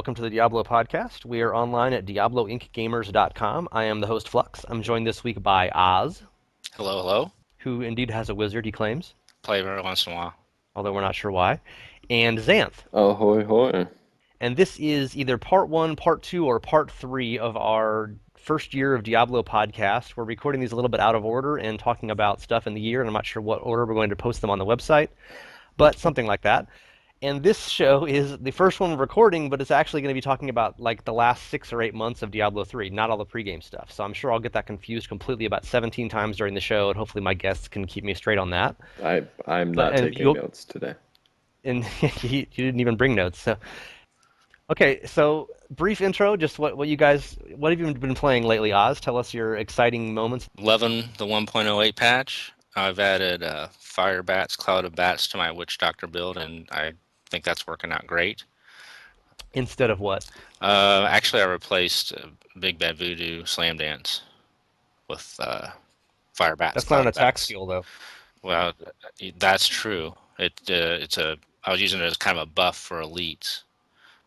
welcome to the Diablo podcast. We are online at DiabloIncGamers.com. I am the host Flux. I'm joined this week by Aahz, Hello, hello. who indeed has a wizard, he claims, Play every once in a while. although we're not sure why, and Xanth. Ahoy hoy. And this is either part one, part two, or part three of our first year of Diablo podcast. We're recording these a little bit out of order and talking about stuff in the year, and I'm not sure what order we're going to post them on the website, but something like that. And this show is the first one we're recording, but it's actually going to be talking about like the last 6 or 8 months of Diablo 3, not all the pregame stuff. So I'm sure I'll get that confused completely about 17 times during the show, and hopefully my guests can keep me straight on that. I'm But not and taking notes today. you didn't even bring notes. So okay, so brief intro, just what have you been playing lately, Oz? Tell us your exciting moments Loving the 1.08 patch. I've added Fire Bats, Cloud of Bats to my Witch Doctor build, and I think that's working out great. instead of what? Actually, I replaced Big Bad Voodoo Slam Dance with Fire Bats, That's not Cloud an of attack Bats. skill though. Well, that's true. I was using it as kind of a buff for elites.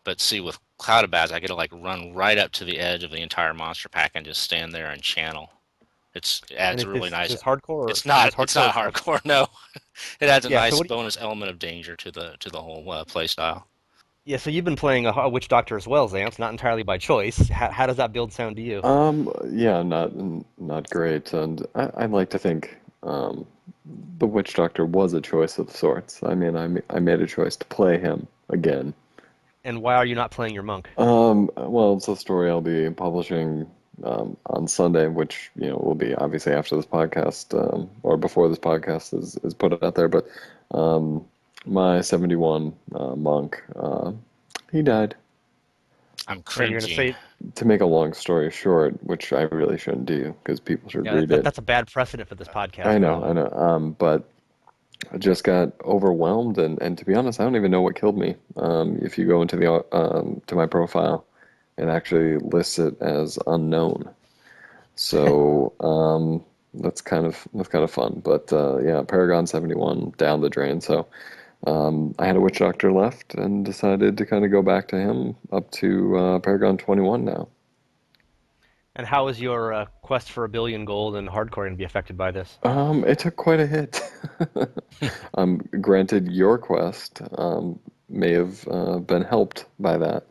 But see, with Cloud of Bats, I get to like run right up to the edge of the entire monster pack and just stand there and channel. It And adds a is really is nice. this hardcore or It's is this not. It's hardcore or not soft? hardcore. No, it adds a Yeah, so nice what do you, bonus element of danger to the whole play style. yeah, so you've been playing a Witch Doctor as well, Zance, not entirely by choice. How does that build sound to you? Yeah, not great, and I'd like to think the Witch Doctor was a choice of sorts. I mean, I made a choice to play him again. And why are you not playing your monk? Well, it's a story I'll be publishing on Sunday, which will be obviously after this podcast or before this podcast is put out there. But um, my 71 monk, he died. I'm And you're gonna cringing. say, To make a long story short, which I really shouldn't do because people should yeah, read it. that's a bad precedent for this I podcast, by the know, I way. know. But I just got overwhelmed, and to be honest, I don't even know what killed me. If you go into the to my profile, it actually lists it as unknown. So that's kind of fun. But yeah, Paragon 71 down the drain. So I had a Witch Doctor left and decided to kind of go back to him up to Paragon 21 now. And how is your quest for a billion gold and hardcore going to be affected by this? It took quite a hit. Granted, your quest may have been helped by that.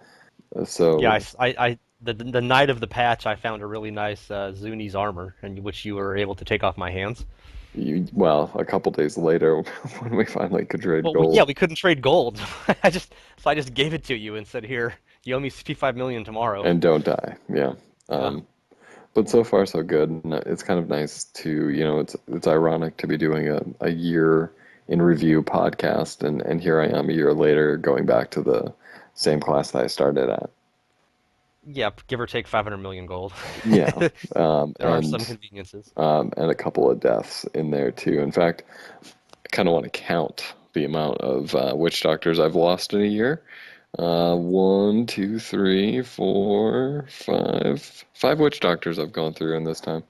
Yeah, So, the night of the patch, I found a really nice Zuni's armor, and which you were able to take off my hands. well, a couple days later, when we finally could trade Yeah, gold, we couldn't trade gold. I just gave it to you and said, "Here, you owe me 55 million tomorrow." and don't die. Yeah. Yeah. Um, but so far, so good. And it's kind of nice to, it's ironic to be doing a year in review podcast, and here I am a year later going back to the same class that I started at. Yeah, give or take 500 million gold. Yeah. Um, There are some and conveniences. and a couple of deaths in there too. In fact, I kind of want to count the amount of witch doctors I've lost in a year. One, two, three, four, five witch doctors I've gone through in this time.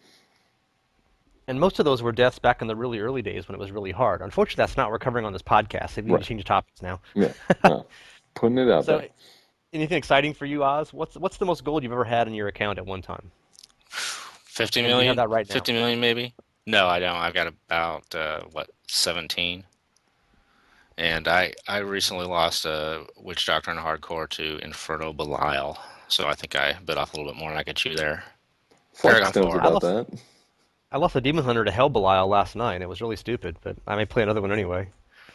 And most of those were deaths back in the really early days when it was really hard. Unfortunately, that's not what we're covering on this podcast. So we need to Right. change the topics now. Yeah. Uh, Putting it out So, there. anything exciting for you, Oz? What's the most gold you've ever had in your account at one time? 50 And do you have million, that right now? 50 million maybe. No, I don't. I've got about 17, and I recently lost a Witch Doctor in hardcore to Inferno Belial, so I think I bit off a little bit more than I could chew there. Paragon Flux knows 4. I about lost that. I lost a Demon Hunter to Hell Belial last night. It was really stupid, but I may play another one anyway.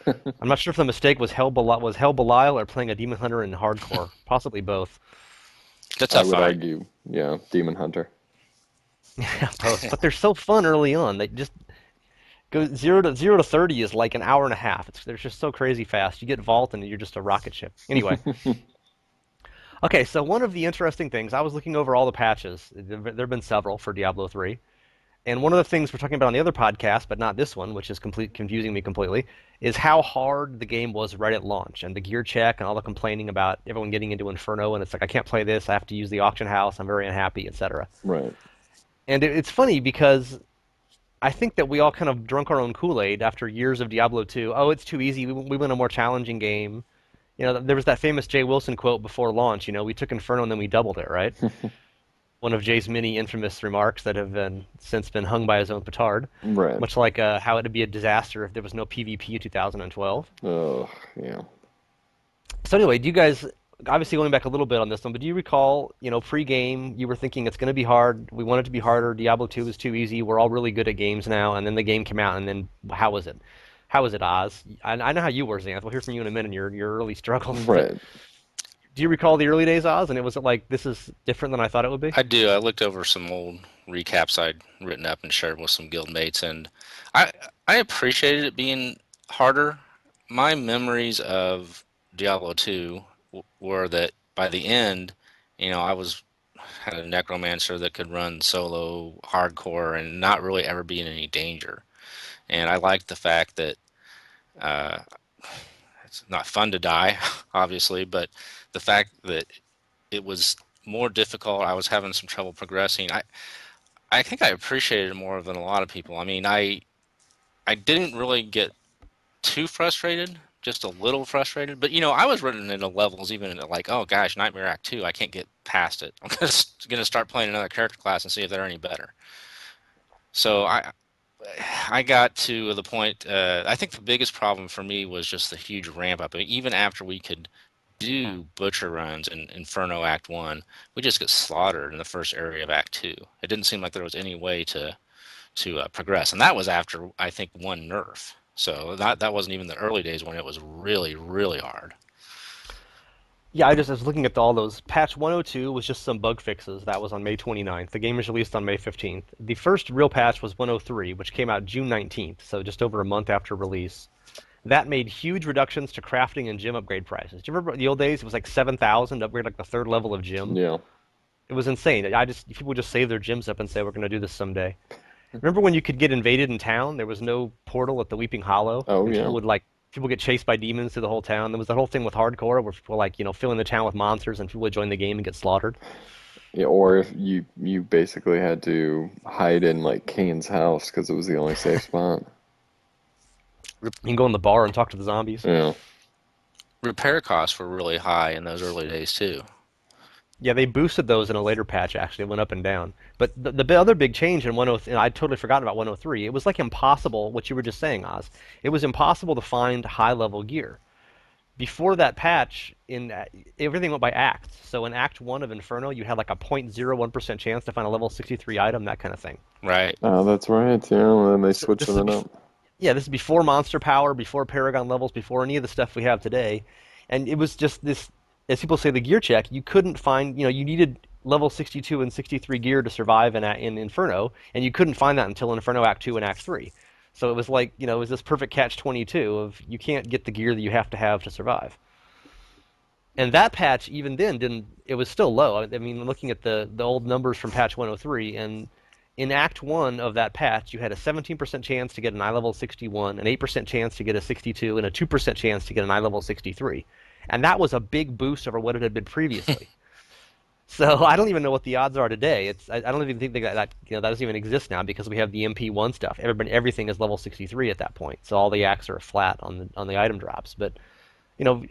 I'm not sure if the mistake was Hell Belial or playing a Demon Hunter in hardcore. Possibly both. It's a I tough would fight. argue, yeah, Demon Hunter. Yeah, both. But they're so fun early on. They just go zero to 30 is like an hour and a half. They're just so crazy fast. You get Vault and you're just a rocket ship. Anyway, okay. So one of the interesting things I was looking over all the patches. There've been several for Diablo 3. And one of the things we're talking about on the other podcast, but not this one, which is confusing me completely, is how hard the game was right at launch, and the gear check, and all the complaining about everyone getting into Inferno, and it's like I can't play this, I have to use the auction house, I'm very unhappy, etc. Right. And it's funny because I think that we all kind of drunk our own Kool-Aid after years of Diablo 2. Oh, it's too easy. We want a more challenging game. There was that famous Jay Wilson quote before launch. We took Inferno and then we doubled it, right? One of Jay's many infamous remarks that have since been hung by his own petard. Right. Much like how it'd be a disaster if there was no PvP in 2012. Oh, yeah. So anyway, do you guys, obviously going back a little bit on this one, but do you recall, pre-game, you were thinking it's going to be hard, we want it to be harder, Diablo 2 is too easy, we're all really good at games now, and then the game came out, and then how was it? How was it, Oz? I know how you were, Xanth. We'll hear from you in a minute, your early struggles, but Right. do you recall the early days, Oz? And it was like, this is different than I thought it would be? I do. I looked over some old recaps I'd written up and shared with some guild mates, and I I appreciated it being harder. My memories of Diablo 2 were that by the end, I was had a necromancer that could run solo hardcore and not really ever be in any danger. And I liked the fact that uh, it's not fun to die, obviously, but the fact that it was more difficult. I was having some trouble progressing. I think I appreciated it more than a lot of people. I mean, I didn't really get too frustrated, just a little frustrated. But I was running into levels even at like, oh gosh, Nightmare Act 2, I can't get past it. I'm gonna start playing another character class and see if they're any better. So I got to the point. I think the biggest problem for me was just the huge ramp up. I mean, even after we could do butcher runs in Inferno Act One, we just get slaughtered in the first area of Act Two. It didn't seem like there was any way to progress, and that was after I think one nerf. So that wasn't even the early days when it was really really hard. Yeah, I just was looking at all those. Patch 102 was just some bug fixes. That was on May 29th. The game was released on May 15th. The first real patch was 103, which came out June 19th, so just over a month after release. That made huge reductions to crafting and gym upgrade prices. Do you remember the old days? It was like 7,000 to upgrade like the third level of gym. Yeah. It was insane. People would just save their gyms up and say we're going to do this someday. Remember when you could get invaded in town? There was no portal at the Weeping Hollow, Oh, and yeah. people get chased by demons through the whole town. There was that whole thing with hardcore where people like filling the town with monsters, and people would join the game and get slaughtered. Yeah, or if you basically had to hide in like Kane's house because it was the only safe spot. You can go in the bar and talk to the zombies. Yeah. Repair costs were really high in those early days too. Yeah, they boosted those in a later patch. Actually, it went up and down. But the other big change in 103, and I'd totally forgotten about 103. It was like impossible. What you were just saying, Oz. It was impossible to find high level gear. Before that patch, everything went by acts. So in Act One of Inferno, you had like a 0.01% chance to find a level 63 item, that kind of thing. Right. Oh, that's right. Yeah, and then they So switched this is it bef- up. yeah, this is before monster power, before Paragon levels, before any of the stuff we have today. And it was just this, as people say, the gear check. You couldn't find, you needed level 62 and 63 gear to survive in Inferno, and you couldn't find that until Inferno Act 2 and Act 3. So it was like, it was this perfect catch 22 of you can't get the gear that you have to survive. And that patch, even then, didn't. It was still low. I mean, looking at the old numbers from patch 103, and in Act 1 of that patch, you had a 17% chance to get an eye level 61, an 8% chance to get a 62, and a 2% chance to get an eye level 63. And that was a big boost over what it had been previously. So I don't even know what the odds are today. I don't even think that doesn't even exist now because we have the MP1 stuff. Everything is level 63 at that point. So all the acts are flat on the item drops. But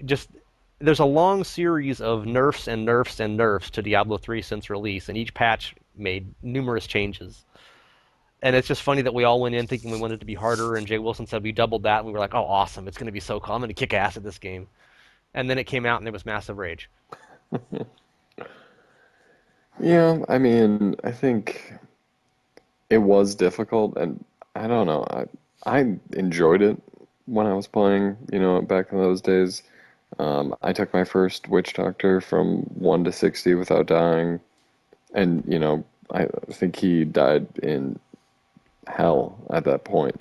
just there's a long series of nerfs and nerfs and nerfs to Diablo 3 since release, and each patch made numerous changes. And it's just funny that we all went in thinking we wanted it to be harder, and Jay Wilson said we doubled that, and we were like, oh, awesome, it's going to be so cool. I'm going to kick ass at this game. And then it came out, and there was massive rage. Yeah, I mean, I think it was difficult, and I don't know. I enjoyed it when I was playing, back in those days. I took my first witch doctor from 1 to 60 without dying, and I think he died in hell at that point.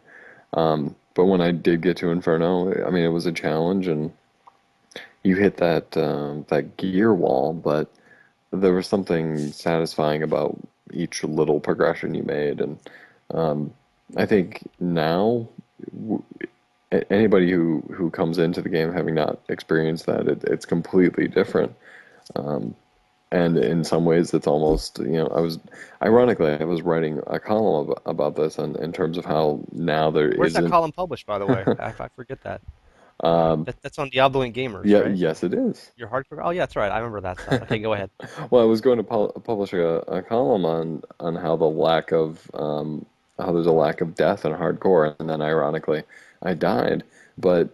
But when I did get to Inferno, I mean, it was a challenge, and you hit that gear wall, but there was something satisfying about each little progression you made, and I think now w- anybody who comes into the game having not experienced that, it's completely different. And in some ways, it's almost, I was writing a column about this in terms of how now there Where's that isn't. column published, by the way? I forget that. That's on Diablo and Gamers, Yeah, right? yes, it is. Your hardcore. Oh yeah, that's right. I remember that stuff. Okay, go ahead. Well, I was going to publish a column on how the lack of how there's a lack of death in hardcore, and then ironically, I died. But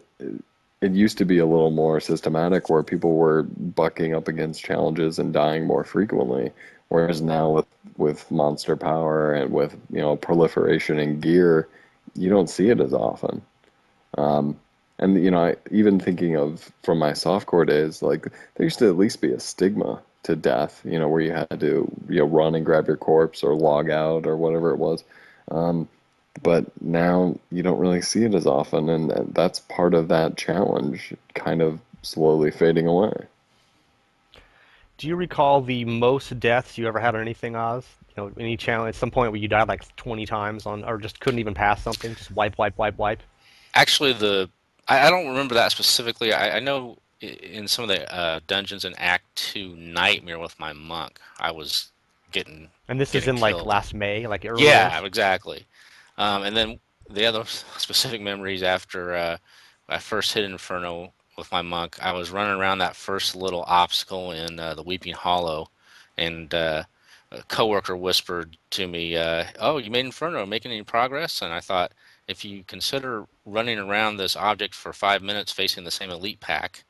it used to be a little more systematic, where people were bucking up against challenges and dying more frequently. Whereas now, with monster power and with proliferation in gear, you don't see it as often. And even thinking of from my softcore days, like there used to at least be a stigma to death, where you had to run and grab your corpse or log out or whatever it was. But now you don't really see it as often, and that's part of that challenge kind of slowly fading away. Do you recall the most deaths you ever had on anything, Oz? Any challenge at some point where you died like 20 times on, or just couldn't even pass something, just wipe, wipe, wipe, wipe. Actually, I don't remember that specifically. I know in some of the dungeons in Act Two Nightmare with my monk, I was getting And this is getting in like killed. last May, like early Yeah, days. exactly. And then the other specific memories after I first hit Inferno with my monk, I was running around that first little obstacle in the Weeping Hollow, and a coworker whispered to me, "Oh, you made Inferno, making any progress?" And I thought, if you consider running around this object for 5 minutes facing the same elite pack,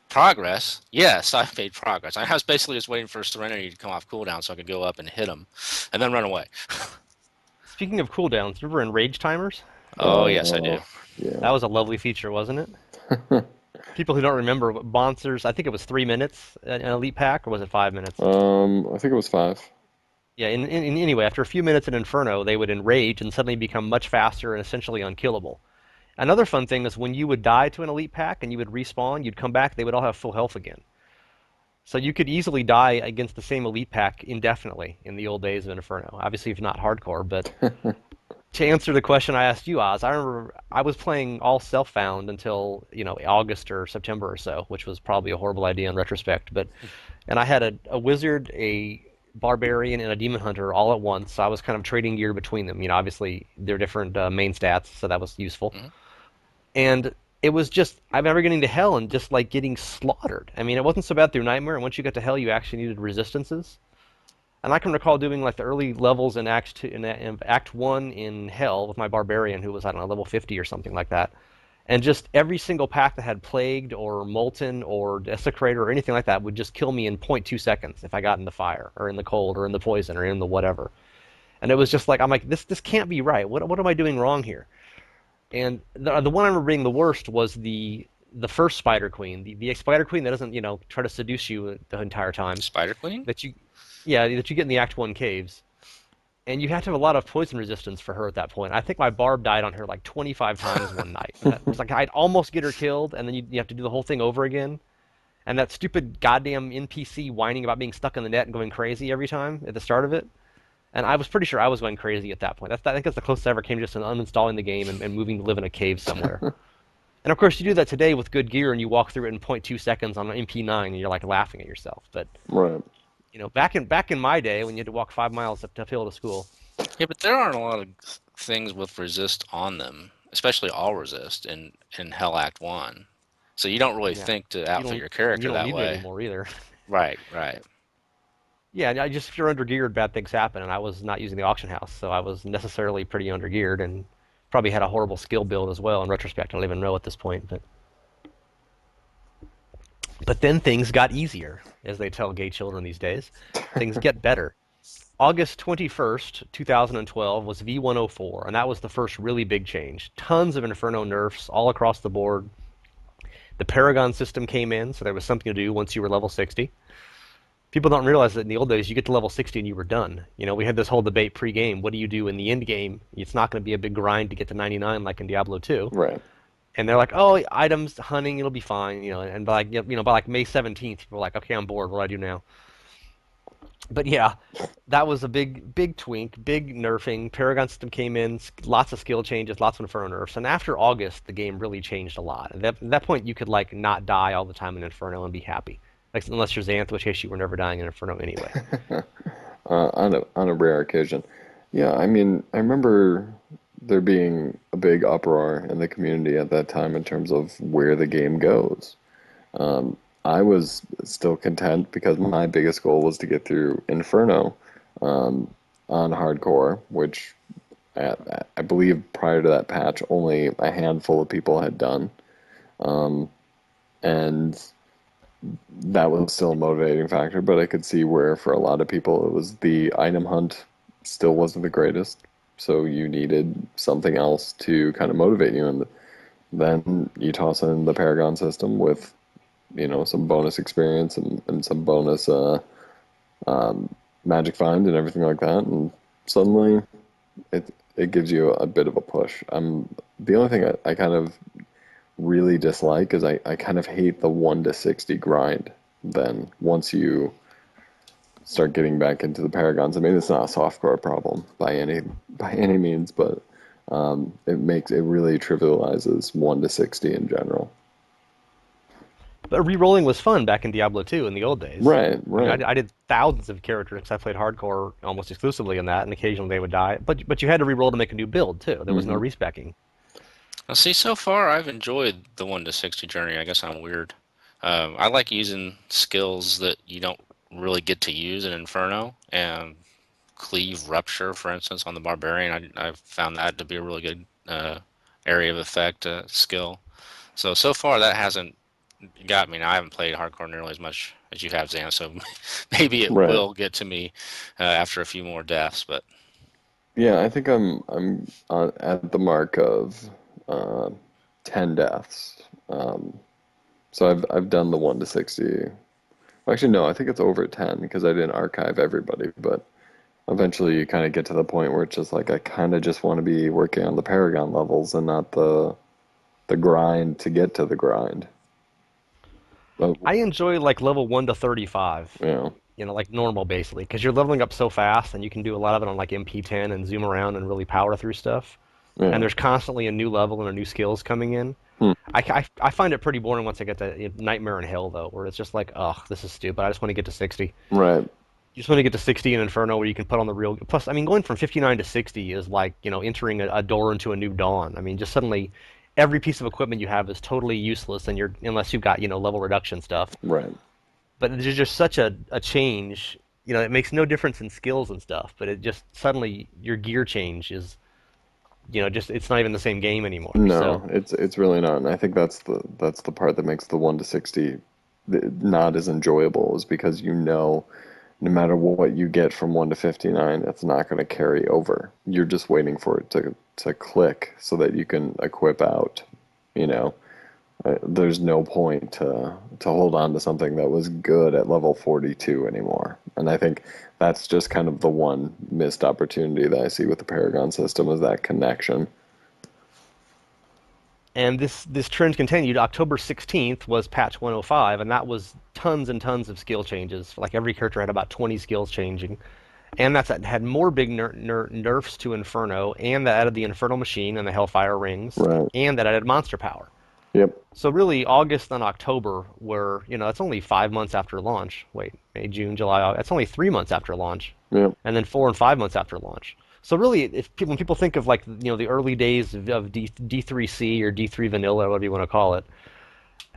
progress, yes, I've made progress. I was basically just waiting for Serenity to come off cooldown so I could go up and him, and then run away. Speaking of cooldowns, remember in Rage Timers? Oh, yes, I do. Yeah. That was a lovely feature, wasn't it? People who don't remember, monsters, I think it was 3 minutes an elite pack, or was it 5 minutes? I think it was 5. Yeah, anyway, after a few minutes in Inferno, they would enrage and suddenly become much faster and essentially unkillable. Another fun thing is when you would die to an elite pack and you would respawn, you'd come back, they would all have full health again. So you could easily die against the same elite pack indefinitely in the old days of Inferno. Obviously, if not hardcore, but to answer the question I asked you, Oz, I remember I was playing all self-found until August or September or so, which was probably a horrible idea in retrospect. But and I had a wizard, a barbarian, and a demon hunter all at once. So I was kind of trading gear between them. Obviously they're different main stats, so that was useful. Hmm. And it was just I remember getting to hell and just like getting slaughtered. I mean, it wasn't so bad through Nightmare, and once you got to hell, you actually needed resistances. And I can recall doing like the early levels in Act Two, in Act One in Hell with my barbarian, who was I don't know level 50 or something like that. And just every single pack that had plagued or molten or desecrator or anything like that would just kill me in point 0.2 seconds if I got in the fire or in the cold or in the poison or in the whatever. And it was just like I'm like this can't be right. What am I doing wrong here? And the one I remember being the worst was the first Spider Queen, the Spider Queen that doesn't try to seduce you the entire time Spider Queen? that you yeah that you get in the Act One caves, and you have to have a lot of poison resistance for her at that point. I think my barb died on her like 25 times one night. It was like I'd almost get her killed, and then you have to do the whole thing over again. And that stupid goddamn NPC whining about being stuck in the net and going crazy every time at the start of it. And I was pretty sure I was going crazy at that point. I think that's the closest I ever came to just uninstalling the game and moving to live in a cave somewhere. And of course, you do that today with good gear, and you walk through it in zero point 0.2 seconds on an MP9, and you're like laughing at yourself. But Right. back in my day when you had to walk 5 miles uphill to school, Yeah, but there aren't a lot of things with resist on them, especially all resist in Hell Act One. So you don't really yeah, think to you outfit don't your and you character don't that need it way. anymore either. Right, right. Yeah, I just if you're under geared, bad things happen, and I was not using the auction house, so I was necessarily pretty under geared and probably had a horrible skill build as well. In retrospect, I don't even know at this point, but then things got easier, as they tell gay children these days. Things get better. August 21st, 2012 was V104, and that was the first really big change. Tons of Inferno nerfs all across the board. The Paragon system came in, so there was something to do once you were level 60. People don't realize that in the old days, you get to level 60 and you were done. We had this whole debate pre-game. What do you do in the end game? It's not going to be a big grind to get to 99 like in Diablo 2. Right. And they're like, oh, items, hunting, it'll be fine. And by like, by like May 17th, people are like, okay, I'm bored. What do I do now? But yeah, that was a big twink, big nerfing. Paragon system came in, lots of skill changes, lots of Inferno nerfs. And after August, the game really changed a lot. At that point, you could like not die all the time in Inferno and be happy. Like, unless you're Xanth, which case you were never dying in Inferno anyway. On a rare occasion. Yeah, I mean, I remember there being a big uproar in the community at that time in terms of where the game goes. Um, I was still content because my biggest goal was to get through Inferno um, on hardcore, which I believe prior to that patch only a handful of people had done. And that was still a motivating factor, but I could see where for a lot of people it was the item hunt still wasn't the greatest. So you needed something else to kind of motivate you. And then you toss in the Paragon system with, some bonus experience and some bonus magic find and everything like that. And suddenly it gives you a bit of a push. The only thing I kind of really dislike is I kind of hate the 1 to 60 grind. Then once you start getting back into the Paragons, I mean it's not a softcore problem by any means, but it really trivializes 1 to 60 in general. But re-rolling was fun back in Diablo 2 in the old days. Right, I mean, right. I did thousands of characters 'cause I played hardcore almost exclusively in that, and occasionally they would die. But you had to re-roll to make a new build too. There was no Hmm. respecking. Now, see, so far I've enjoyed the 1 to 60 journey. I guess I'm weird. I like using skills that you don't really get to use in Inferno, and cleave rupture, for instance, on the barbarian. I've found that to be a really good area of effect skill. So far that hasn't got me. Now, I haven't played hardcore nearly as much as you have, Zan. So maybe it Right. will get to me after a few more deaths. But Yeah, I think I'm at the mark of uh, 10 deaths. Um, so I've done the 1 to 60. Actually, no, I think it's over 10 because I didn't archive everybody, but eventually you kind of get to the point where it's just like I kind of just want to be working on the Paragon levels and not the grind to get to the grind. But, I enjoy like level 1 to 35. you know, Like normal basically, because you're leveling up so fast, and you can do a lot of it on like MP10 and zoom around and really power through stuff. And yeah. there's constantly a new level and a new skills coming in. Hmm. I find it pretty boring once I get to Nightmare in Hell though, where it's just like, oh, this is stupid. I just want to get to 60. Right. You just want to get to 60 in Inferno where you can put on the real. Plus, I mean, going from 59 to 60 is like, entering a door into a new dawn. I mean, just suddenly every piece of equipment you have is totally useless, and unless you've got, level reduction stuff. Right. But there's just such a change. It makes no difference in skills and stuff, but it just suddenly your gear change is, just it's not even the same game anymore. No, So it's really not, and I think that's the part that makes the 1 to 60 not as enjoyable is because no matter what you get from 1 to 59, it's not going to carry over. You're just waiting for it to click so that you can equip out, you know. There's no point to hold on to something that was good at level 42 anymore. And I think that's just kind of the one missed opportunity that I see with the Paragon system is that connection. And this trend continued. October 16th was patch 105, and that was tons and tons of skill changes. Like every character had about 20 skills changing. And that had more big nerfs to Inferno, and that added the Infernal Machine and the Hellfire Rings, Right. and that added monster power. Yep. So really, August and October were, it's only 5 months after launch. Wait, May, June, July, August. That's only 3 months after launch, Yep. and then 4 and 5 months after launch. So really, when people think of like the early days of D3C or D3 Vanilla, or whatever you want to call it,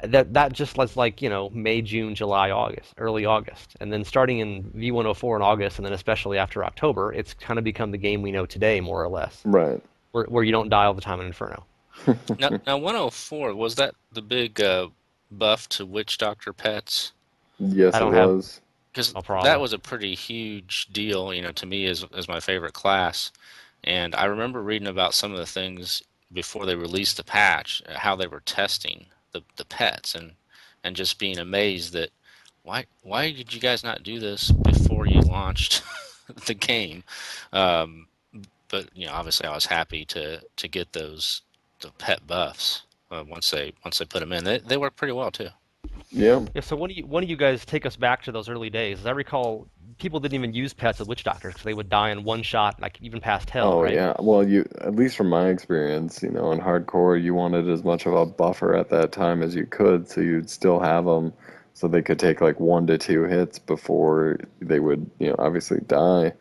that just was like May, June, July, August, early August, and then starting in V104 in August, and then especially after October, it's kind of become the game we know today, more or less, Right. where you don't die all the time in Inferno. now 104, was that the big buff to Witch Doctor pets? I Yes, it don't have was. Because no that problem. was a pretty huge deal, to me as my favorite class. And I remember reading about some of the things before they released the patch, how they were testing the pets, and just being amazed that why did you guys not do this before you launched the game? Um, but obviously I was happy to get the pet buffs once they put them in. They work pretty well too. Yeah. Yeah, so one of you guys take us back to those early days. As I recall, people didn't even use pets as witch doctors because they would die in one shot, like even past hell, Oh right? yeah. Well, you at least from my experience, in hardcore, you wanted as much of a buffer at that time as you could, so you'd still have them, so they could take like 1 to 2 hits before they would, obviously die.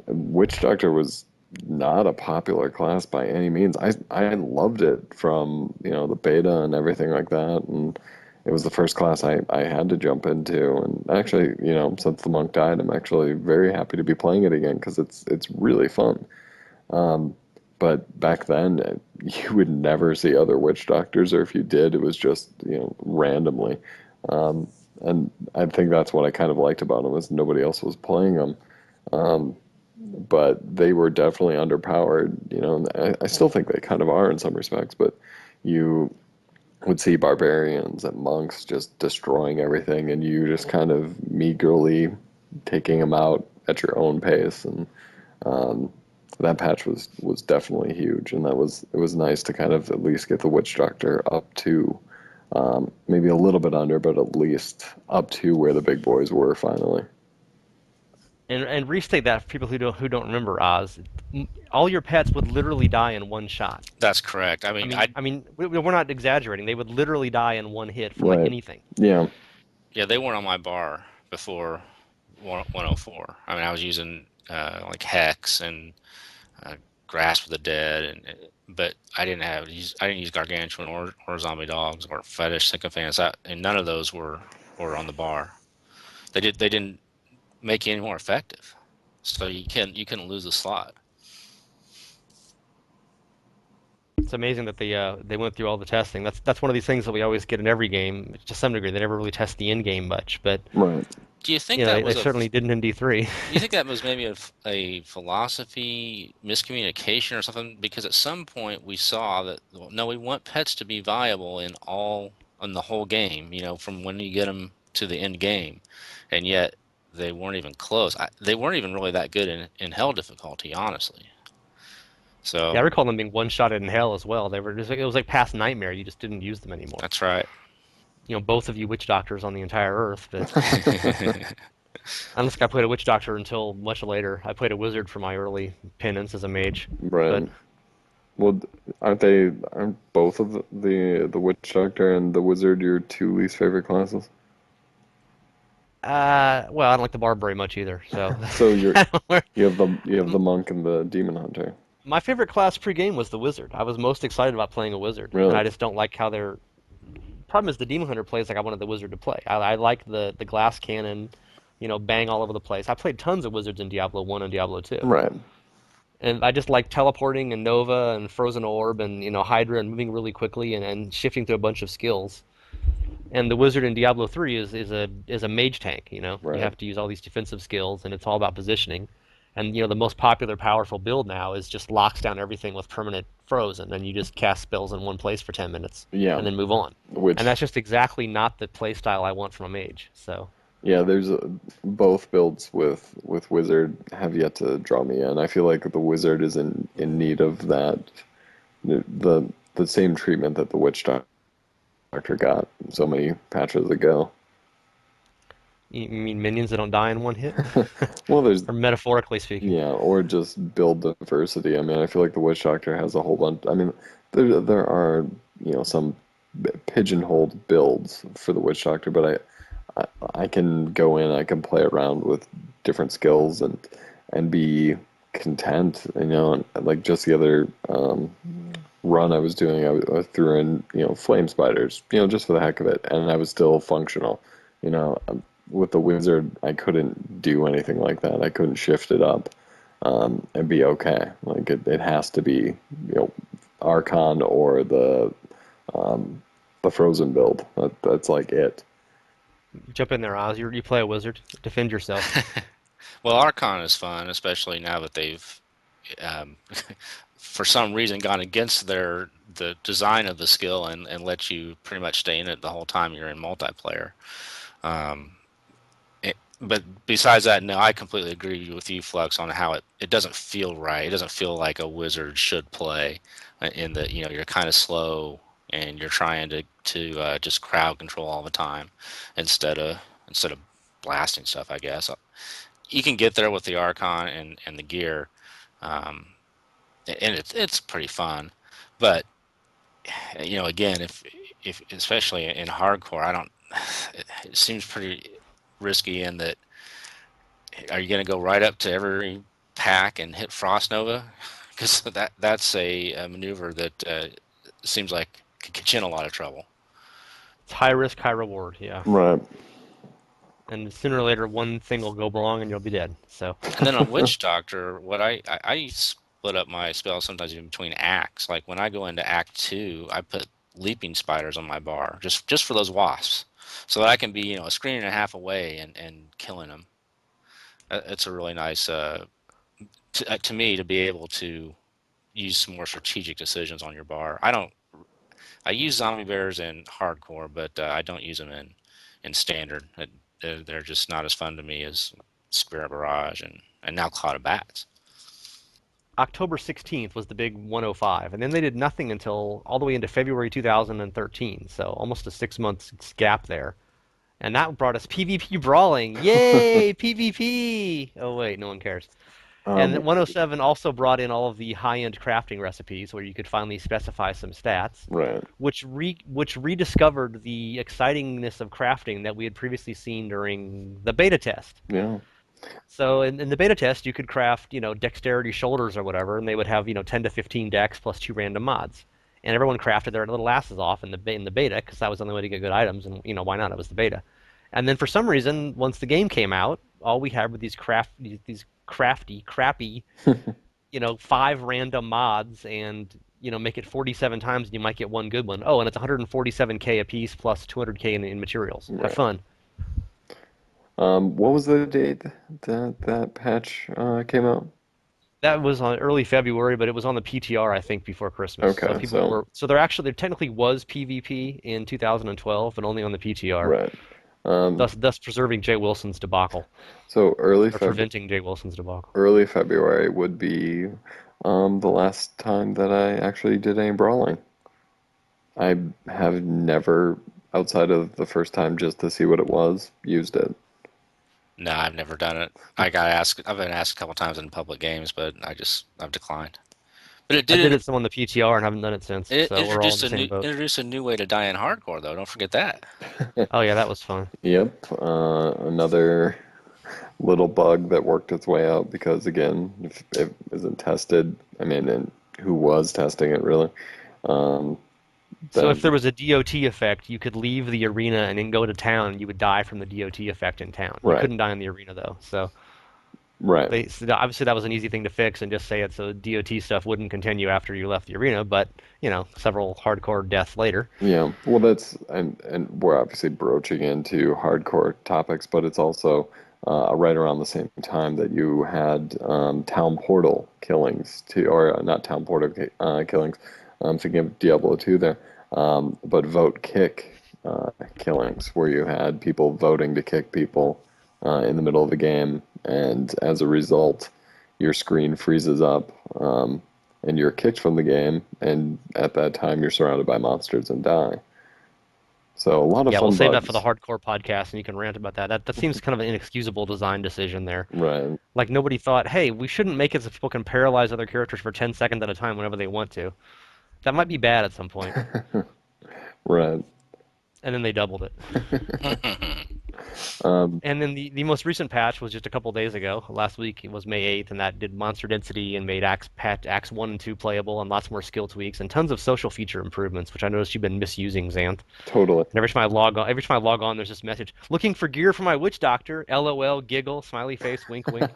Witch Doctor was not a popular class by any means. I loved it from, the beta and everything like that, and it was the first class I had to jump into. And actually, since the monk died, I'm actually very happy to be playing it again because it's really fun. But back then, you would never see other witch doctors, or if you did, it was just, randomly. Um, and I think that's what I kind of liked about them was nobody else was playing them. But they were definitely underpowered, and I still think they kind of are in some respects, but you would see barbarians and monks just destroying everything, and you just kind of meagerly taking them out at your own pace. And that patch was definitely huge, and it was nice to kind of at least get the witch doctor up to maybe a little bit under, but at least up to where the big boys were finally. And restate that for people who don't remember Oz. All your pets would literally die in one shot. That's correct. I I mean, mean, I mean, we're not exaggerating. They would literally die in one hit from like Right. anything. Yeah. yeah, they weren't on my bar before 104. I mean, I was using like Hex and uh, Grasp of the Dead, but I didn't use Gargantuan or Zombie Dogs or Fetish Sycophants, and none of those were on the bar. They didn't make you any more effective, so you couldn't lose the slot. It's amazing that they went through all the testing. That's one of these things that we always get in every game to some degree. They never really test the end game much, but Right. Do you think that they was certainly didn't in D3. do you think that was maybe a philosophy miscommunication or something? Because at some point we saw that, well, no, we want pets to be viable in the whole game, from when you get them to the end game, and yet they weren't even close. They weren't even really that good in hell difficulty, honestly. Yeah, I So recall them being one-shotted in hell as well. They were just it was like past Nightmare. You just didn't use them anymore. that's right. Both of you witch doctors on the entire Earth, but I don't think I played a witch doctor until much later. I played a wizard for my early penance as a mage, but Right. Well, aren't both of the witch doctor and the wizard your two least favorite classes? well, I don't like the barb very much either. So So I don't know. you have the monk and the demon hunter. My favorite class pre-game was the wizard. I was most excited about playing a wizard, and Really? I just don't like how they're. Problem is the demon hunter plays like I wanted the wizard to play. I like the glass cannon, bang all over the place. I played tons of wizards in Diablo 1 and Diablo 2. Right. And I just like teleporting and Nova and Frozen Orb and Hydra and moving really quickly and shifting through a bunch of skills. And the wizard in Diablo 3 is a mage tank. You Right. have to use all these defensive skills, and it's all about positioning. And the most popular, powerful build now is just locks down everything with permanent frozen, and you just cast spells in one place for 10 minutes Yeah. and then move on. And Which that's just exactly not the play style I want from a mage. So Yeah, both builds with wizard have yet to draw me in. I feel like the wizard is in need of that the same treatment that the witch doctor got so many patches ago. you mean minions that don't die in one hit, Well, there's or metaphorically speaking? yeah, or just build diversity. I mean, I feel like the witch doctor has a whole bunch. I mean, there are some pigeonholed builds for the witch doctor, but I can go in, I can play around with different skills and be content, and like just the other run I was doing, I threw in, flame spiders, just for the heck of it, and I was still functional. With the wizard, I couldn't do anything like that. I couldn't shift it up and be okay. Like it has to be, Archon or the frozen build. That's like it. Jump in there, Oz. You play a wizard. Defend yourself. Well, Archon is fun, especially now that they've, um, for some reason, gone against the design of the skill and let you pretty much stay in it the whole time you're in multiplayer. But besides that, no, I completely agree with you, Flux, on how it doesn't feel right. It doesn't feel like a wizard should play. In that you're kind of slow and you're trying to just crowd control all the time instead of blasting stuff. I guess you can get there with the Archon and the gear, um, and it's pretty fun. But again, if especially in hardcore, I don't. It seems pretty risky in that. Are you going to go right up to every pack and hit Frost Nova, because that's a maneuver that seems like could get you in a lot of trouble. It's high risk, high reward. Yeah, Right. and sooner or later one thing will go wrong and you'll be dead. So And then on Witch Doctor, what I split up my spells sometimes in between acts. Like when I go into Act 2, I put leaping spiders on my bar just for those wasps, so that I can be a screen and a half away and killing them. It's a really nice to me to be able to use some more strategic decisions on your bar. I use zombie bears in hardcore, but I don't use them in standard. They're just not as fun to me as Spirit Barrage and now Cloud of Bats. October 16th was the big 105, and then they did nothing until all the way into February 2013. So almost a 6 months gap there. And that brought us PvP Brawling. Yay, PvP! Oh wait, no one cares. And Um, 107 also brought in all of the high-end crafting recipes where you could finally specify some stats, right. which rediscovered the excitingness of crafting that we had previously seen during the beta test. Yeah. So in the beta test, you could craft, dexterity shoulders or whatever, and they would have, 10 to 15 dex plus 2 random mods. And everyone crafted their little asses off in the beta because that was the only way to get good items, and why not? It was the beta. And then for some reason, once the game came out, all we had were these crafty, crappy, 5 random mods, and make it 47 times, and you might get one good one. Oh, and it's 147k a piece plus 200k in materials. Have Right. fun. What was the date that that patch came out? That was on early February, but it was on the PTR, I think, before Christmas. So Okay, people so were there technically was PvP in 2012, but only on the PTR, right. Um, thus preserving Jay Wilson's debacle so or preventing Jay Wilson's debacle. early February would be the last time that I actually did any brawling. I have never, outside of the first time just to see what it was, used it. No, I've never done it. I've been asked a couple times in public games, but I've declined. But I did it some on the PTR and haven't done it since, it so we're all in introduced the same boat. a new way to die in hardcore, though. Don't forget that. Oh yeah, that was fun. Yep, another little bug that worked its way out because again, if it isn't tested, I mean, and who was testing it really? Um, So if there then was a DOT effect, you could leave the arena and then go to town. You would die from the DOT effect in town. You right, couldn't die in the arena though. So right, obviously that was an easy thing to fix and just say it so DOT stuff wouldn't continue after you left the arena. But several hardcore deaths later. yeah. Well, that's and we're obviously broaching into hardcore topics, but it's also right around the same time that you had town portal killings too, or not town portal killings. Thinking of Diablo 2 there, but vote kick killings where you had people voting to kick people in the middle of the game, and as a result, your screen freezes up. And you're kicked from the game, and at that time you're surrounded by monsters and die. So a lot of Yeah, we'll fun save that for the bugs. hardcore podcast, and you can rant about that. That seems kind of an inexcusable design decision there. Right. Like nobody thought, hey, we shouldn't make it so people can paralyze other characters for 10 seconds at a time whenever they want to. That might be bad at some point. Right. And then they doubled it. Um, And then the most recent patch was just a couple days ago. Last week it was May 8th, and that did monster density and made Axe 1 and 2 playable and lots more skill tweaks and tons of social feature improvements, which I noticed you've been misusing, Xanth. totally. And every time I log on, there's this message: looking for gear for my witch doctor. LOL, giggle, smiley face, wink, wink.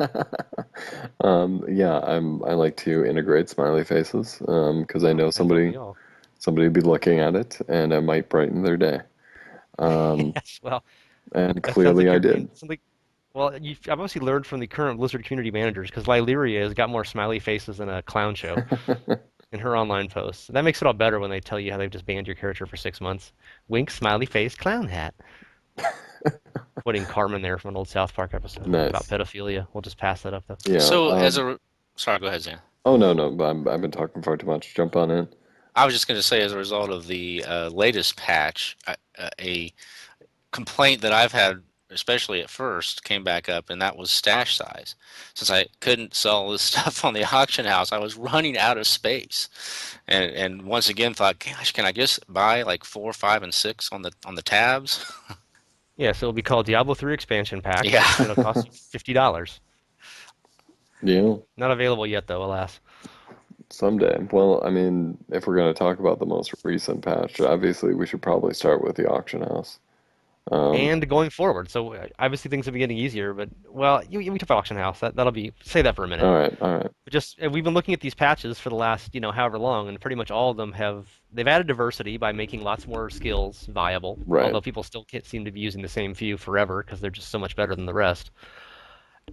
Yeah, I like to integrate smiley faces because I know As don't we all? somebody will be looking at it and it might brighten their day. Um, Yes, well, and that sounds clearly like I you're did. something. Well, I've obviously learned from the current Blizzard community managers because Lyleria has got more smiley faces than a clown show in her online posts. That makes it all better when they tell you how they've just banned your character for 6 months. Wink, smiley face, clown hat. Quoting Carmen there from an old South Park episode about Nice. pedophilia. We'll just pass that up though. Yeah. So sorry, go ahead, Zan. Oh no, no, I've been talking far too much. Jump on in. I was just going to say, as a result of the latest patch, a complaint that I've had, especially at first, came back up, and that was stash size. Since I couldn't sell this stuff on the auction house, I was running out of space, and once again thought, gosh, can I just buy like 4, 5, and 6 on the tabs? Yeah, so it'll be called Diablo III expansion pack. Yeah. It'll cost you $50. Yeah, Not available yet, though, alas. someday. Well, I mean, if we're going to talk about the most recent patch, obviously we should probably start with the auction house. Um, And going forward. So obviously things have been getting easier, but well, we took auction house. That'll be say that for a minute. all right, all right, But just we've been looking at these patches for the last however long, and pretty much all of them they've added diversity by making lots more skills viable. right. Although people still can't seem to be using the same few forever because they're just so much better than the rest.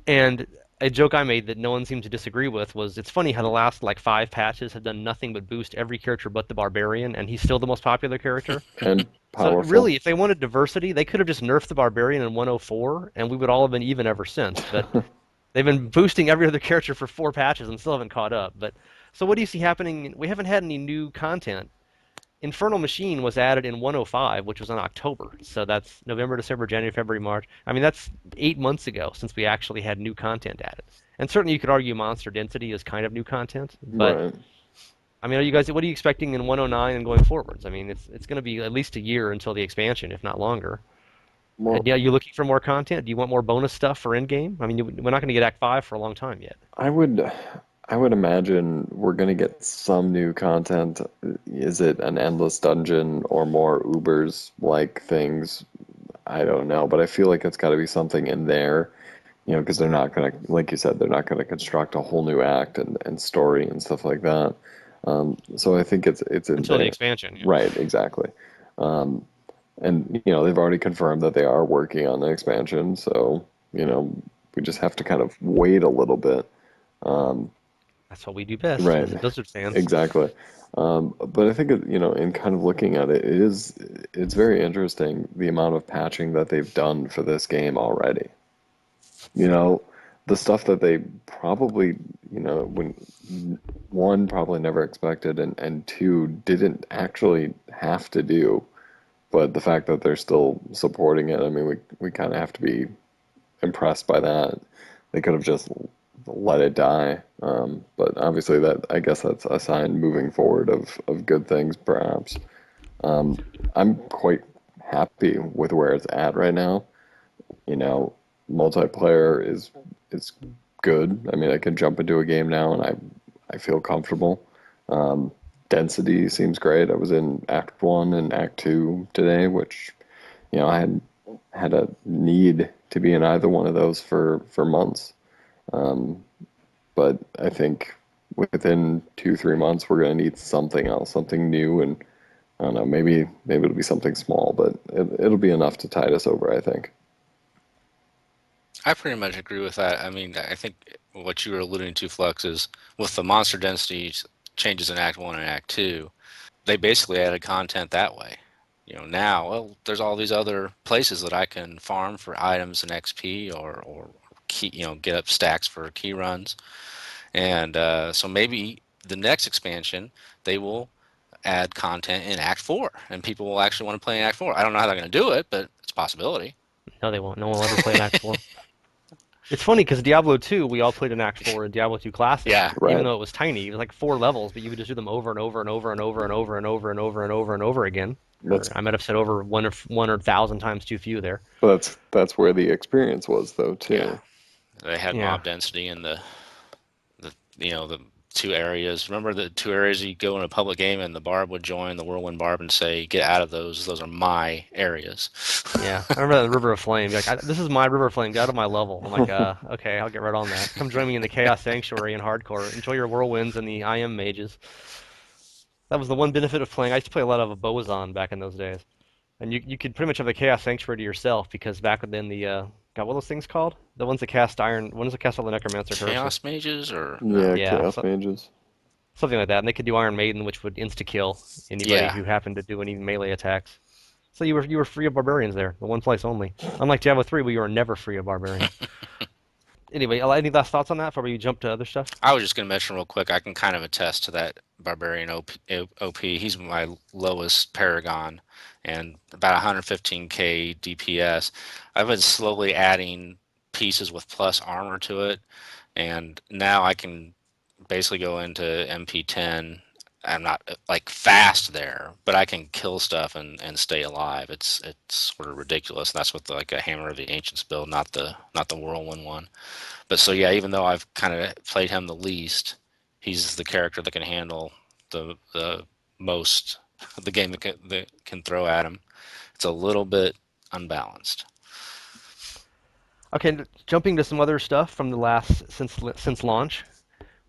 And a joke I made that no one seemed to disagree with was it's funny how the last like 5 patches have done nothing but boost every character but the barbarian, and he's still the most popular character. And So powerful. really, if they wanted diversity, they could have just nerfed the barbarian in 104, and we would all have been even ever since. But they've been boosting every other character for 4 patches and still haven't caught up. But so what do you see happening? We haven't had any new content. Infernal Machine was added in 105, which was in October. So that's November, December, January, February, March. I mean, that's 8 months ago since we actually had new content added. And certainly you could argue monster density is kind of new content, but Right. I mean, what are you expecting in 109 and going forwards? I mean, it's going to be at least a year until the expansion, if not longer. And Well, yeah, you looking for more content? Do you want more bonus stuff for in game? I mean, we're not going to get Act 5 for a long time yet. I would I would imagine we're gonna get some new content. Is it an endless dungeon or more Ubers like things? I don't know, but I feel like it's got to be something in there, because they're not gonna, like you said, they're not gonna construct a whole new act and story and stuff like that. So I think it's in Until the there. expansion, yeah. Right, exactly. Um, and they've already confirmed that they are working on the expansion, so we just have to kind of wait a little bit. Um, That's what we do best right, as Blizzard fans. exactly. But I think in kind of looking at it, it's very interesting the amount of patching that they've done for this game already. You know, the stuff that they probably, when one probably never expected and two didn't actually have to do. But the fact that they're still supporting it, I mean, we kind of have to be impressed by that. They could have just let it die. But obviously, I guess that's a sign moving forward of good things, perhaps. I'm quite happy with where it's at right now. You know, multiplayer is good. I mean, I can jump into a game now and I feel comfortable. Density seems great. I was in Act One and Act Two today, which I had a need to be in either one of those for months. But I think within 2 3 months we're going to need something else, something new, and I don't know, maybe it'll be something small, but it'll be enough to tide us over, I think. I pretty much agree with that. I mean, I think what you were alluding to, Flux, is with the monster density changes in Act 1 and Act 2, they basically added content that way. Now, well, there's all these other places that I can farm for items and XP or key, get up stacks for key runs. And so maybe the next expansion, they will add content in Act 4, and people will actually want to play in Act 4. I don't know how they're going to do it, but it's a possibility. No, they won't. No one will ever play an Act 4. It's funny because Diablo 2, we all played an Act 4 in Diablo 2 Classic, Yeah. even Right. though it was tiny. It was like 4 levels, but you would just do them over and over and over and over and over and over and over and over and over again. Or That's I might have said over one or 1,000 times too few there. that's where the experience was though Yeah. too. They had Yeah. mob density in the the two areas. Remember the two areas you go in a public game and the barb would join the whirlwind barb and say, "Get out of those. Those are my areas." Yeah, I remember the River of Flame. Like, this is my River of Flame. Get out of my level. I'm like, okay, I'll get right on that. Come join me in the Chaos Sanctuary in hardcore. Enjoy your whirlwinds and the I am mages. That was the one benefit of playing. I used to play a lot of a Bozon back in those days, and you could pretty much have the Chaos Sanctuary to yourself because back then the God, what are those things called? The ones that cast iron. Ones that cast all the Necromancer curses. Chaos mages or no? Yeah, Yeah, Chaos Mages. something like that. And they could do Iron Maiden, which would insta kill anybody Yeah. who happened to do any melee attacks. So you were free of barbarians there, the one place only. Unlike Diablo 3, where you were never free of barbarians. Anyway, any last thoughts on that before we jump to other stuff? I was just going to mention real quick. I can kind of attest to that barbarian OP. He's my lowest Paragon, and about 115k DPS. I've been slowly adding pieces with plus armor to it, and now I can basically go into MP10 I'm not like fast there, but I can kill stuff and stay alive. It's sort of ridiculous. And that's with like a Hammer of the Ancients build, not the Whirlwind one. But so yeah, even though I've kind of played him the least, he's the character that can handle the most the game that can throw at him. It's a little bit unbalanced. Okay, jumping to some other stuff from the last since launch.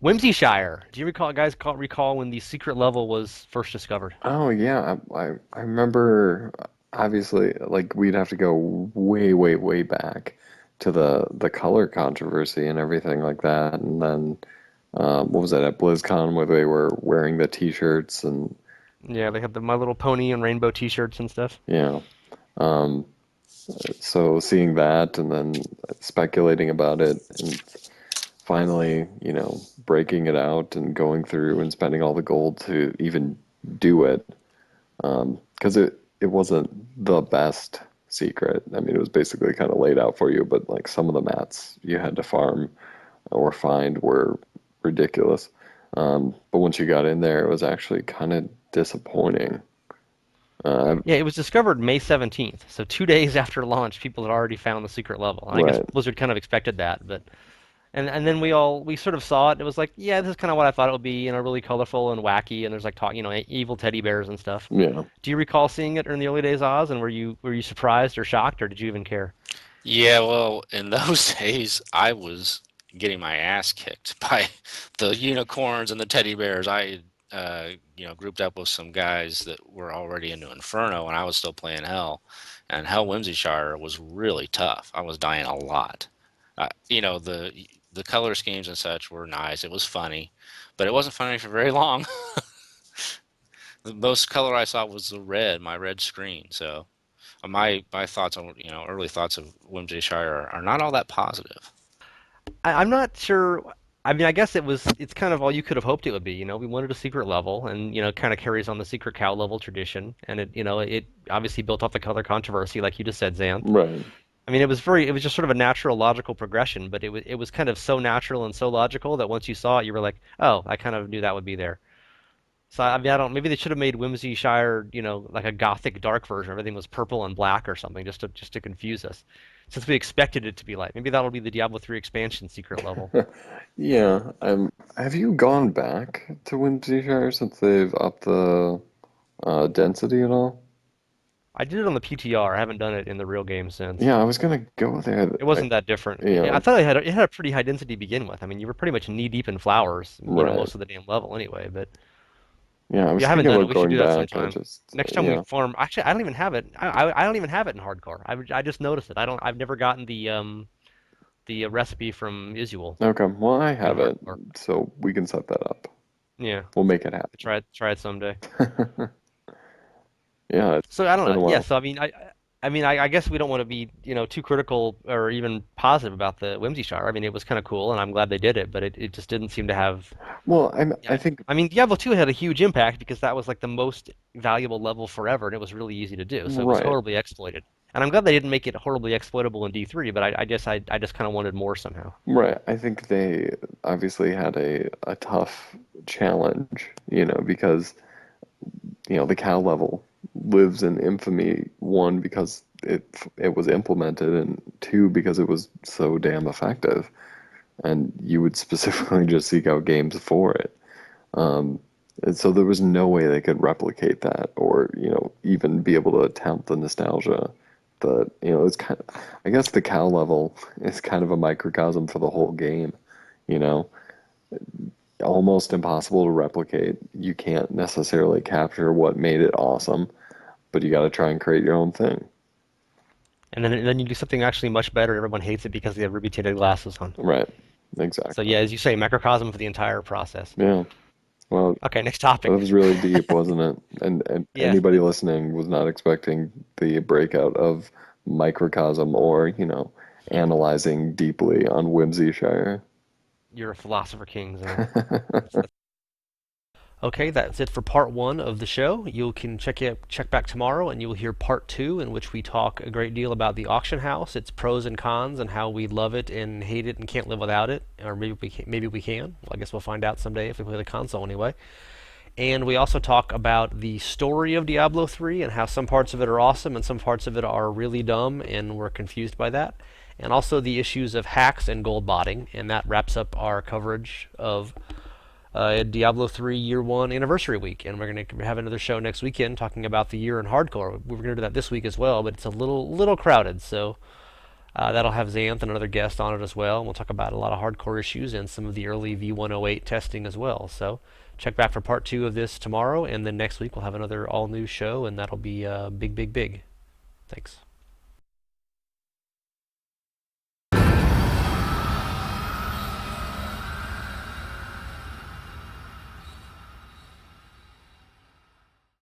Whimsyshire. Do you recall when the secret level was first discovered? Oh yeah, I remember obviously like we'd have to go way, way, way back to the color controversy and everything like that. And then what was that at BlizzCon where they were wearing the t-shirts and Yeah, they had the My Little Pony and rainbow T-shirts and stuff. yeah. Um, so seeing that and then speculating about it and finally, breaking it out and going through and spending all the gold to even do it. Because it wasn't the best secret. I mean, it was basically kind of laid out for you, but like some of the mats you had to farm or find were ridiculous. But once you got in there, it was actually kind of disappointing. Uh, Yeah, it was discovered May 17th, so 2 days after launch, people had already found the secret level. And I guess right. Blizzard kind of expected that, but and then we sort of saw it. And it was like, yeah, this is kind of what I thought it would be, really colorful and wacky, and there's like evil teddy bears and stuff. Yeah. Do you recall seeing it in the early days, Oz? And were you surprised or shocked, or did you even care? Yeah, well, in those days, I was getting my ass kicked by the unicorns and the teddy bears. I, grouped up with some guys that were already into Inferno, and I was still playing Hell. And Hell Whimsyshire was really tough. I was dying a lot. The color schemes and such were nice. It was funny, but it wasn't funny for very long. The most color I saw was the red, my red screen. So my thoughts on early thoughts of Whimsyshire are not all that positive. I'm not sure. I mean, I guess it's kind of all you could have hoped it would be. We wanted a secret level, and kind of carries on the secret cow level tradition, and it obviously built off the color controversy, like you just said, Xanth. Right. I mean, it was just sort of a natural, logical progression, but it was kind of so natural and so logical that once you saw it, you were like, oh, I kind of knew that would be there. So I mean, I don't. Maybe they should have made Whimsyshire, like a gothic dark version. Everything was purple and black or something, just to confuse us, since we expected it to be like. Maybe that'll be the Diablo 3 expansion secret level. Yeah. Have you gone back to Whimsyshire since they've upped the density at all? I did it on the PTR. I haven't done it in the real game since. Yeah, I was gonna go there. It wasn't that different. You I know, thought it had a pretty high density to begin with. I mean, you were pretty much knee deep in flowers, right. most of the damn level anyway. But Yeah, I was yeah, I haven't thinking done it. about We should going do that back. I sometime. just, Next time we yeah. farm, actually, I don't even have it. I don't even have it in hardcore. I just noticed it. I've never gotten the recipe from Isual Okay, well, I in have it, hardcore. so we can set that up. Yeah, We'll make it try it someday. happen. Yeah, it's So I don't been know. a Yeah, while. so I guess we don't want to be, too critical or even positive about the Whimsyshire. I mean, it was kind of cool, and I'm glad they did it, but it just didn't seem to have. Well, I Yeah, think, I mean, Diablo 2 had a huge impact because that was like the most valuable level forever, and it was really easy to do. So it was right, horribly exploited. And I'm glad they didn't make it horribly exploitable in D3, but I guess I just kind of wanted more somehow. right. I think they obviously had a tough challenge, because, the cow level lives in infamy, one, because it was implemented, and two, because it was so damn effective. And you would specifically just seek out games for it. Um, and so there was no way they could replicate that or, even be able to attempt the nostalgia that, it's kind of, I guess the cow level is kind of a microcosm for the whole game, you know, almost impossible to replicate. You can't necessarily capture what made it awesome, but you got to try and create your own thing. And then you do something actually much better. Everyone hates it because they have ruby tinted glasses on. Right. So Exactly. yeah, as you say, macrocosm for the entire process. Yeah. Well, Okay, next that topic. was really deep, wasn't it? And Yeah, anybody listening was not expecting the breakout of microcosm or, analyzing deeply on Whimsyshire. you're a philosopher king, Zan. Okay, that's it for part one of the show. You can check back tomorrow, and you will hear part two, in which we talk a great deal about the auction house, its pros and cons, and how we love it and hate it and can't live without it, or maybe we can. Well, I guess we'll find out someday if we play the console anyway. And we also talk about the story of Diablo 3 and how some parts of it are awesome and some parts of it are really dumb and we're confused by that. And also the issues of hacks and gold botting. And that wraps up our coverage of Diablo 3 Year 1 Anniversary Week. And we're going to have another show next weekend talking about the year in hardcore. We were going to do that this week as well, but it's a little crowded. So that'll have Xanth and another guest on it as well. And we'll talk about a lot of hardcore issues and some of the early V108 testing as well. So check back for part 2 of this tomorrow, and then next week we'll have another all-new show, and that'll be big, big, big. Thanks.